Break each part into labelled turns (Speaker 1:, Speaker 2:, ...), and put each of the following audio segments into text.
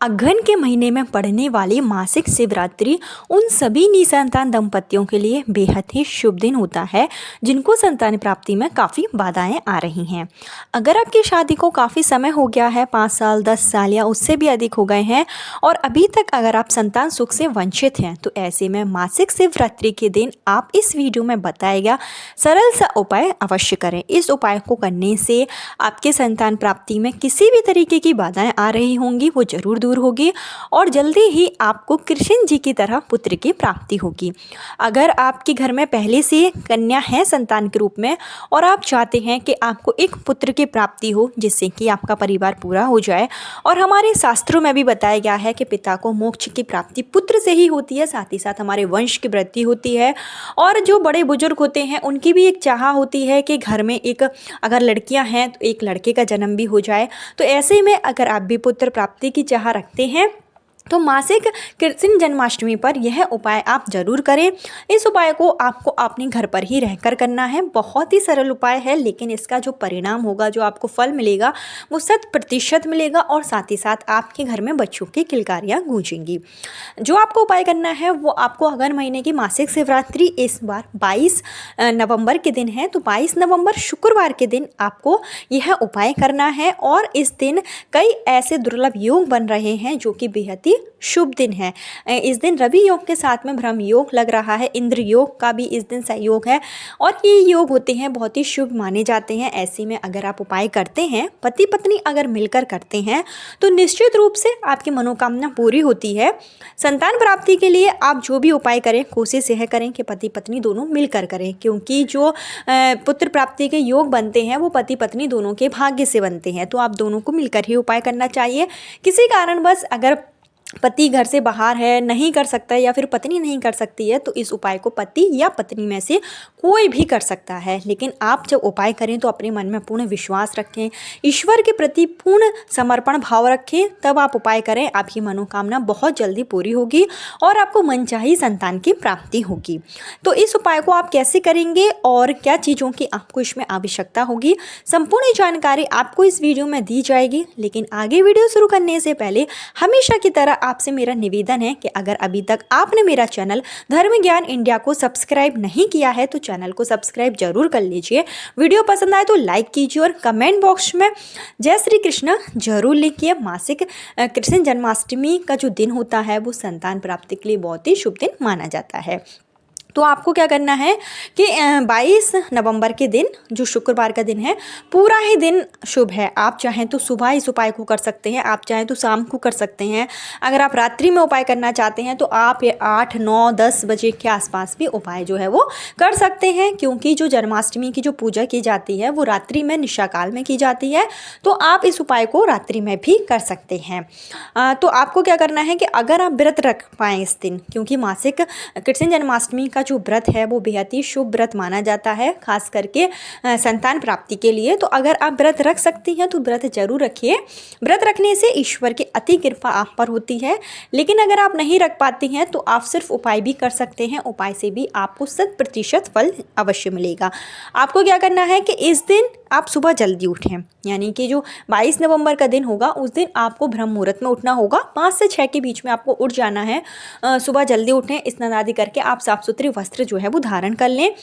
Speaker 1: अगहन के महीने में पड़ने वाली मासिक शिवरात्रि उन सभी निसंतान दंपतियों के लिए बेहद ही शुभ दिन होता है जिनको संतान प्राप्ति में काफ़ी बाधाएं आ रही हैं। अगर आपकी शादी को काफ़ी समय हो गया है, 5 साल 10 साल या उससे भी अधिक हो गए हैं और अभी तक अगर आप संतान सुख से वंचित हैं, तो ऐसे में मासिक शिवरात्रि के दिन आप इस वीडियो में बताया गया सरल सा उपाय अवश्य करें। इस उपाय को करने से आपके संतान प्राप्ति में किसी भी तरीके की बाधाएं आ रही होंगी वो जरूर दूर होगी और जल्दी ही आपको कृष्ण जी की तरह पुत्र की प्राप्ति होगी। अगर आपके घर में पहले से कन्या है संतान के रूप में और आप चाहते हैं कि आपको एक पुत्र की प्राप्ति हो जिससे कि आपका परिवार पूरा हो जाए, और हमारे शास्त्रों में भी बताया गया है कि पिता को मोक्ष की प्राप्ति पुत्र से ही होती है, साथ ही साथ हमारे वंश की वृद्धि होती है। और जो बड़े बुजुर्ग होते हैं उनकी भी एक चाह होती है कि घर में एक अगर लड़कियां हैं तो एक लड़के का जन्म भी हो जाए। तो ऐसे में अगर आप भी पुत्र प्राप्ति की चाह रखते हैं तो मासिक कृष्ण जन्माष्टमी पर यह उपाय आप जरूर करें। इस उपाय को आपको अपने घर पर ही रहकर करना है। बहुत ही सरल उपाय है, लेकिन इसका जो परिणाम होगा, जो आपको फल मिलेगा वो 100% मिलेगा और साथ ही साथ आपके घर में बच्चों की किलकारियाँ गूंजेंगी। जो आपको उपाय करना है वो आपको अगहन महीने की मासिक शिवरात्रि इस बार 22 नवंबर के दिन है, तो 22 नवंबर शुक्रवार के दिन आपको यह उपाय करना है। और इस दिन कई ऐसे दुर्लभ योग बन रहे हैं जो कि बेहद ही शुभ दिन है। इस दिन रवि योग के साथ में ब्रह्म योग लग रहा है, इंद्र योग का भी इस दिन सहयोग है और ये योग होते हैं बहुत ही शुभ माने जाते हैं। ऐसे में अगर आप उपाय करते हैं, पति पत्नी अगर मिलकर करते हैं, तो निश्चित रूप से आपकी मनोकामना पूरी होती है। संतान प्राप्ति के लिए आप जो भी उपाय करें, कोशिश यह करें कि पति पत्नी दोनों मिलकर करें, क्योंकि जो पुत्र प्राप्ति के योग बनते हैं वो पति पत्नी दोनों के भाग्य से बनते हैं। तो आप दोनों को मिलकर ही उपाय करना चाहिए। किसी कारणवश अगर पति घर से बाहर है, नहीं कर सकता है, या फिर पत्नी नहीं कर सकती है, तो इस उपाय को पति या पत्नी में से कोई भी कर सकता है। लेकिन आप जब उपाय करें तो अपने मन में पूर्ण विश्वास रखें, ईश्वर के प्रति पूर्ण समर्पण भाव रखें, तब आप उपाय करें। आपकी मनोकामना बहुत जल्दी पूरी होगी और आपको मनचाही संतान की प्राप्ति होगी। तो इस उपाय को आप कैसे करेंगे और क्या चीज़ों की आपको इसमें आवश्यकता होगी, संपूर्ण जानकारी आपको इस वीडियो में दी जाएगी। लेकिन आगे वीडियो शुरू करने से पहले हमेशा की तरह आपसे मेरा निवेदन है कि अगर अभी तक आपने मेरा चैनल धर्म ज्ञान इंडिया को सब्सक्राइब नहीं किया है तो चैनल को सब्सक्राइब जरूर कर लीजिए। वीडियो पसंद आए तो लाइक कीजिए और कमेंट बॉक्स में जय श्री कृष्ण जरूर लिखिए। मासिक कृष्ण जन्माष्टमी का जो दिन होता है वो संतान प्राप्ति के लिए बहुत ही शुभ दिन माना जाता है। तो आपको क्या करना है कि 22 नवंबर के दिन जो शुक्रवार का दिन है, पूरा ही दिन शुभ है। आप चाहें तो सुबह इस उपाय को कर सकते हैं, आप चाहें तो शाम को कर सकते हैं। अगर आप रात्रि में उपाय करना चाहते हैं तो आप 8 9 10 बजे के आसपास भी उपाय जो है वो कर सकते हैं, क्योंकि जो जन्माष्टमी की जो पूजा की जाती है वो रात्रि में निशा काल में की जाती है। तो आप इस उपाय को रात्रि में भी कर सकते हैं। तो आपको क्या करना है कि अगर आप व्रत रख पाएँ इस दिन, क्योंकि मासिक कृष्ण जन्माष्टमी का जो व्रत है वो बेहद ही शुभ व्रत माना जाता है, खास करके संतान प्राप्ति के लिए। तो अगर आप व्रत रख सकती हैं तो व्रत जरूर रखिए। व्रत रखने से ईश्वर की अति कृपा आप पर होती है। लेकिन अगर आप नहीं रख पाती हैं तो आप सिर्फ उपाय भी कर सकते हैं। उपाय से भी आपको 100% फल अवश्य मिलेगा। आपको क्या करना है कि इस दिन आप सुबह जल्दी उठें, यानी कि जो 22 नवंबर का दिन होगा उस दिन आपको ब्रह्म मुहूर्त में उठना होगा। 5 से 6 के बीच में आपको उठ जाना है। सुबह जल्दी उठें, स्नान आदि करके आप साफ सुथरे वस्त्र जो है वो धारण कर लें।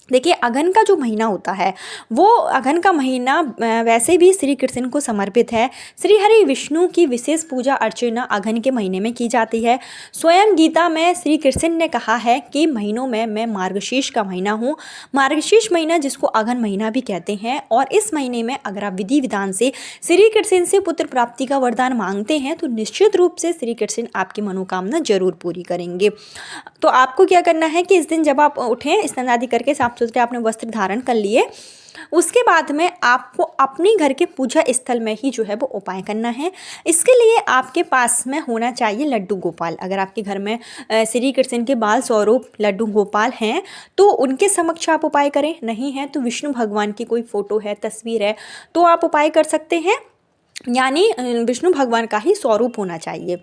Speaker 1: देखिए, अगहन का जो महीना होता है वो अगहन का महीना वैसे भी श्री कृष्ण को समर्पित है। श्री हरि विष्णु की विशेष पूजा अर्चना अगहन के महीने में की जाती है। स्वयं गीता में श्री कृष्ण ने कहा है कि महीनों में मैं मार्गशीर्ष का महीना हूँ। मार्गशीर्ष महीना जिसको अगहन महीना भी कहते हैं, और इस महीने में अगर आप विधि विधान से श्री कृष्ण से पुत्र प्राप्ति का वरदान मांगते हैं तो निश्चित रूप से श्री कृष्ण आपकी मनोकामना जरूर पूरी करेंगे। तो आपको क्या करना है कि इस दिन जब आप उठें, स्नान आदि करके साफ सुथरे आपने वस्त्र धारण कर लिए, उसके बाद में आपको अपने घर के पूजा स्थल में ही जो है वो उपाय करना है। इसके लिए आपके पास में होना चाहिए लड्डू गोपाल। अगर आपके घर में श्री कृष्ण के बाल स्वरूप लड्डू गोपाल हैं तो उनके समक्ष आप उपाय करें। नहीं है तो विष्णु भगवान की कोई फोटो है, तस्वीर है, तो आप उपाय कर सकते हैं। यानी विष्णु भगवान का ही स्वरूप होना चाहिए।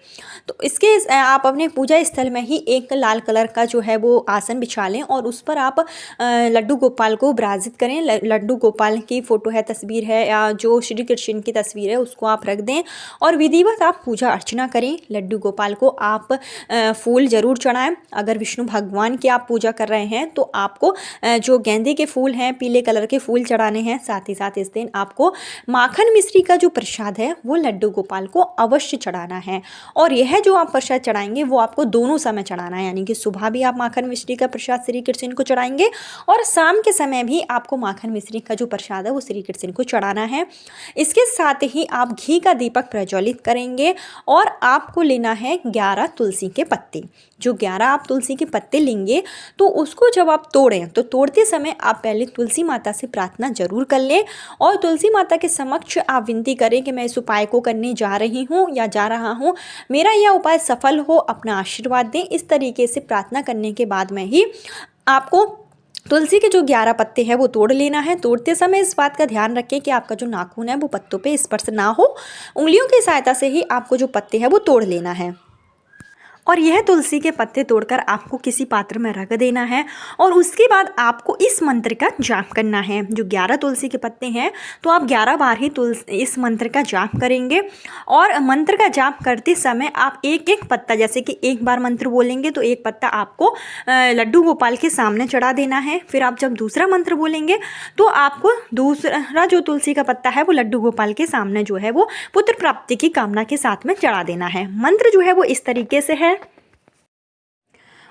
Speaker 1: तो इसके आप अपने पूजा स्थल में ही एक लाल कलर का जो है वो आसन बिछा लें और उस पर आप लड्डू गोपाल को विराजित करें। लड्डू गोपाल की फ़ोटो है, तस्वीर है या जो श्री कृष्ण की तस्वीर है उसको आप रख दें और विधिवत आप पूजा अर्चना करें। लड्डू गोपाल को आप फूल ज़रूर चढ़ाएं। अगर विष्णु भगवान की आप पूजा कर रहे हैं तो आपको जो गेंदे के फूल हैं, पीले कलर के फूल चढ़ाने हैं। साथ ही साथ इस दिन आपको माखन मिश्री का जो प्रसाद है वो लड्डू गोपाल को अवश्य चढ़ाना है। और यह जो आप प्रसाद चढ़ाएंगे वो आपको दोनों समय चढ़ाना है, यानी कि सुबह भी आप माखन मिश्री का प्रसाद श्री कृष्ण को चढ़ाएंगे और शाम के समय भी आपको माखन मिश्री का जो प्रसाद है वो श्री कृष्ण को चढ़ाना है। इसके साथ ही आप घी का दीपक प्रज्वलित करेंगे और आपको लेना है 11 तुलसी के पत्ते। जो 11 आप तुलसी के पत्ते लेंगे तो उसको जब आप तोड़ें तो तोड़ते समय आप पहले तुलसी माता से प्रार्थना जरूर कर लें और तुलसी माता के समक्ष आप विनती करें कि मैं इस उपाय को करने जा रही हूँ या जा रहा हूँ, मेरा यह उपाय सफल हो, अपना आशीर्वाद दें। इस तरीके से प्रार्थना करने के बाद में ही आपको तुलसी के जो 11 पत्ते हैं वो तोड़ लेना है। तोड़ते समय इस बात का ध्यान रखें कि आपका जो नाखून है वो पत्तों पे स्पर्श ना हो। उंगलियों की सहायता से ही आपको जो पत्ते हैं वो तोड़ लेना है और यह तुलसी के पत्ते तोड़कर आपको किसी पात्र में रख देना है और उसके बाद आपको इस मंत्र का जाप करना है। जो 11 तुलसी के पत्ते हैं तो आप 11 बार ही इस मंत्र का जाप करेंगे और मंत्र का जाप करते समय आप एक एक पत्ता, जैसे कि एक बार मंत्र बोलेंगे तो एक पत्ता आपको लड्डू गोपाल के सामने चढ़ा देना है। फिर आप जब दूसरा मंत्र बोलेंगे तो आपको दूसरा जो तुलसी का पत्ता है वो लड्डू गोपाल के सामने जो है वो पुत्र प्राप्ति की कामना के साथ में चढ़ा देना है। मंत्र जो है वो इस तरीके से है,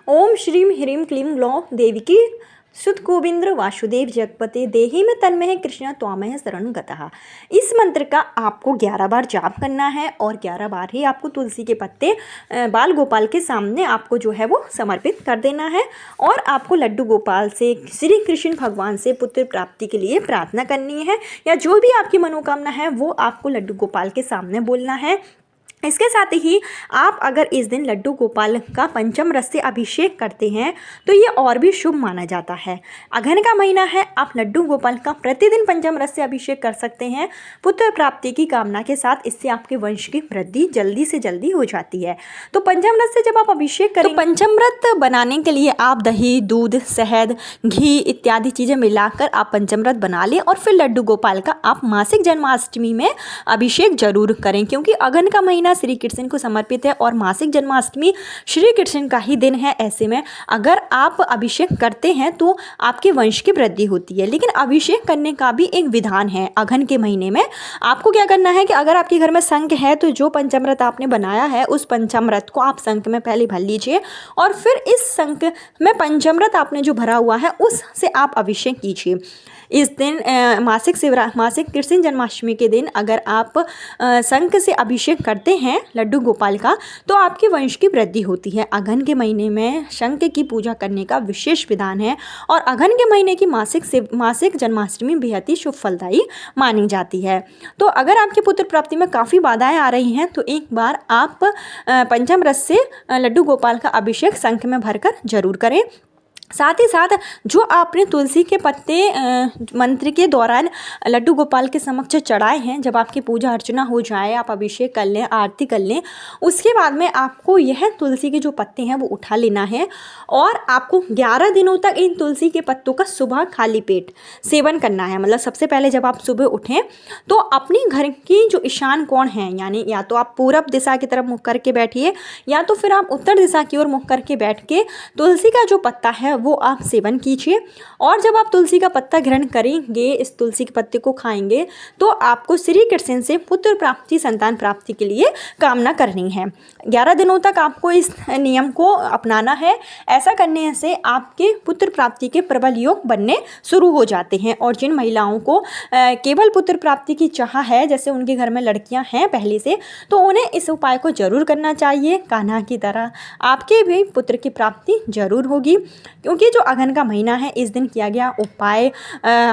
Speaker 1: ओम श्रीम ह्रीम क्लीम ग्लौं देविकी सुत गोविंद्र वासुदेव जगपते देहि में तन्मय कृष्ण त्वामय शरण गतः। इस मंत्र का आपको 11 बार जाप करना है और 11 बार ही आपको तुलसी के पत्ते बाल गोपाल के सामने आपको जो है वो समर्पित कर देना है और आपको लड्डू गोपाल से श्री कृष्ण भगवान से पुत्र प्राप्ति के लिए प्रार्थना करनी है या जो भी आपकी मनोकामना है वो आपको लड्डू गोपाल के सामने बोलना है। इसके साथ ही आप अगर इस दिन लड्डू गोपाल का पंचम रस से अभिषेक करते हैं तो ये और भी शुभ माना जाता है। अगहन का महीना है, आप लड्डू गोपाल का प्रतिदिन पंचम रस से अभिषेक कर सकते हैं पुत्र प्राप्ति की कामना के साथ। इससे आपके वंश की वृद्धि जल्दी से जल्दी हो जाती है। तो पंचम रस से जब आप अभिषेक करें तो पंचम व्रत बनाने के लिए आप दही, दूध, शहद, घी इत्यादि चीज़ें मिलाकर आप पंचम व्रत बना लें और फिर लड्डू गोपाल का आप मासिक जन्माष्टमी में अभिषेक जरूर करें, क्योंकि अगहन का महीना श्री कृष्ण को समर्पित है और मासिक जन्माष्टमी श्री कृष्ण का ही दिन है। ऐसे में अगर आप अभिषेक करते हैं तो आपके वंश की वृद्धि होती है। लेकिन अभिषेक करने का भी एक विधान है। अगहन के महीने में आपको क्या करना है कि अगर आपके घर में शंख है तो जो पंचामृत आपने बनाया है उस पंचामृत को आप शंख में पहले भर लीजिए और फिर इस शंख में पंचामृत आपने जो भरा हुआ है उससे आप अभिषेक कीजिए। इस दिन मासिक कृष्ण जन्माष्टमी के दिन अगर आप शंख से अभिषेक करते हैं लड्डू गोपाल का तो आपके वंश की वृद्धि होती है। अगहन के महीने में शंख की पूजा करने का विशेष विधान है और अगहन के महीने की मासिक जन्माष्टमी बेहद ही शुभ फलदायी मानी जाती है। तो अगर आपके पुत्र प्राप्ति में काफ़ी बाधाएं आ रही हैं तो एक बार आप पंचम रस से लड्डू गोपाल का अभिषेक शंख में भरकर जरूर करें। साथ ही साथ जो आपने तुलसी के पत्ते मंत्र के दौरान लड्डू गोपाल के समक्ष चढ़ाए हैं, जब आपकी पूजा अर्चना हो जाए, आप अभिषेक कर लें, आरती कर लें, उसके बाद में आपको यह तुलसी के जो पत्ते हैं वो उठा लेना है और आपको 11 दिनों तक इन तुलसी के पत्तों का सुबह खाली पेट सेवन करना है। मतलब सबसे पहले जब आप सुबह उठें तो अपनी घर की जो ईशान कोण है, यानी या तो आप पूरब दिशा की तरफ मुख करके बैठिए या तो फिर आप उत्तर दिशा की ओर मुख करके बैठ के तुलसी का जो पत्ता है वो आप सेवन कीजिए। और जब आप तुलसी का पत्ता ग्रहण करेंगे, इस तुलसी के पत्ते को खाएंगे, तो आपको श्री कृष्ण से पुत्र प्राप्ति, संतान प्राप्ति के लिए कामना करनी है। 11 दिनों तक आपको इस नियम को अपनाना है। ऐसा करने से आपके पुत्र प्राप्ति के प्रबल योग बनने शुरू हो जाते हैं। और जिन महिलाओं को केवल पुत्र प्राप्ति की चाह है, जैसे उनके घर में लड़कियां हैं पहले से, तो उन्हें इस उपाय को जरूर करना चाहिए। कान्हा की तरह आपके भी पुत्र की प्राप्ति जरूर होगी, क्योंकि जो अगहन का महीना है इस दिन किया गया उपाय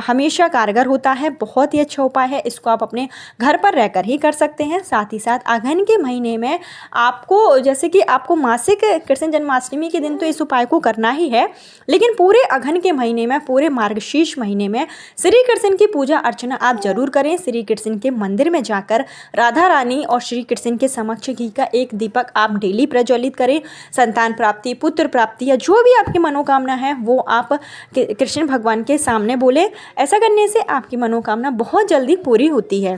Speaker 1: हमेशा कारगर होता है, बहुत ही अच्छा उपाय है। इसको आप अपने घर पर रहकर ही कर सकते हैं। साथ ही साथ अगहन के महीने में आपको जैसे कि आपको मासिक कृष्ण जन्माष्टमी के दिन तो इस उपाय को करना ही है, लेकिन पूरे अगहन के महीने में, पूरे मार्गशीर्ष महीने में श्री कृष्ण की पूजा अर्चना आप जरूर करें। श्री कृष्ण के मंदिर में जाकर राधा रानी और श्री कृष्ण के समक्ष घी का एक दीपक आप डेली प्रज्वलित करें। संतान प्राप्ति, पुत्र प्राप्ति या जो भी आपकी मनोकामना है वो आप कृष्ण भगवान के सामने बोले। ऐसा करने से आपकी मनोकामना बहुत जल्दी पूरी होती है।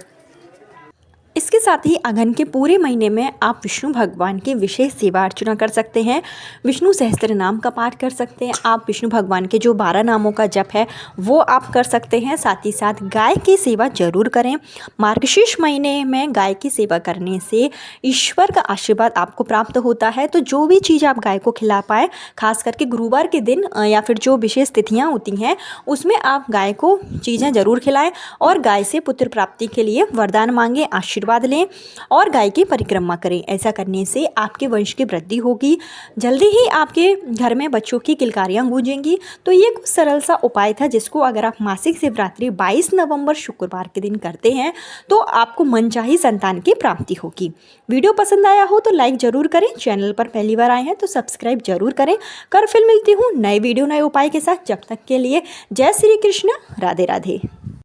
Speaker 1: इसके साथ ही अगहन के पूरे महीने में आप विष्णु भगवान की विशेष सेवा अर्चना कर सकते हैं। विष्णु सहस्त्र नाम का पाठ कर सकते हैं। आप विष्णु भगवान के जो 12 नामों का जप है वो आप कर सकते हैं। साथ ही साथ गाय की सेवा जरूर करें। मार्गशीर्ष महीने में गाय की सेवा करने से ईश्वर का आशीर्वाद आपको प्राप्त होता है। तो जो भी चीज़ आप गाय को खिला पाए, खास करके गुरुवार के दिन या फिर जो विशेष तिथियाँ होती हैं उसमें आप गाय को चीज़ें ज़रूर खिलाएँ और गाय से पुत्र प्राप्ति के लिए वरदान मांगे, आशीर्वाद लें और गाय की परिक्रमा करें। ऐसा करने से आपके वंश की वृद्धि होगी। जल्दी ही आपके घर में बच्चों की किलकारियां गूंजेंगी। तो ये कुछ सरल सा उपाय था जिसको अगर आप मासिक शिवरात्रि 22 नवंबर शुक्रवार के दिन करते हैं तो आपको मनचाही संतान की प्राप्ति होगी। वीडियो पसंद आया हो तो लाइक जरूर करें। चैनल पर पहली बार आए हैं तो सब्सक्राइब जरूर करें। फिर मिलती हूँ नए वीडियो नए उपाय के साथ। जब तक के लिए जय श्री कृष्ण, राधे राधे।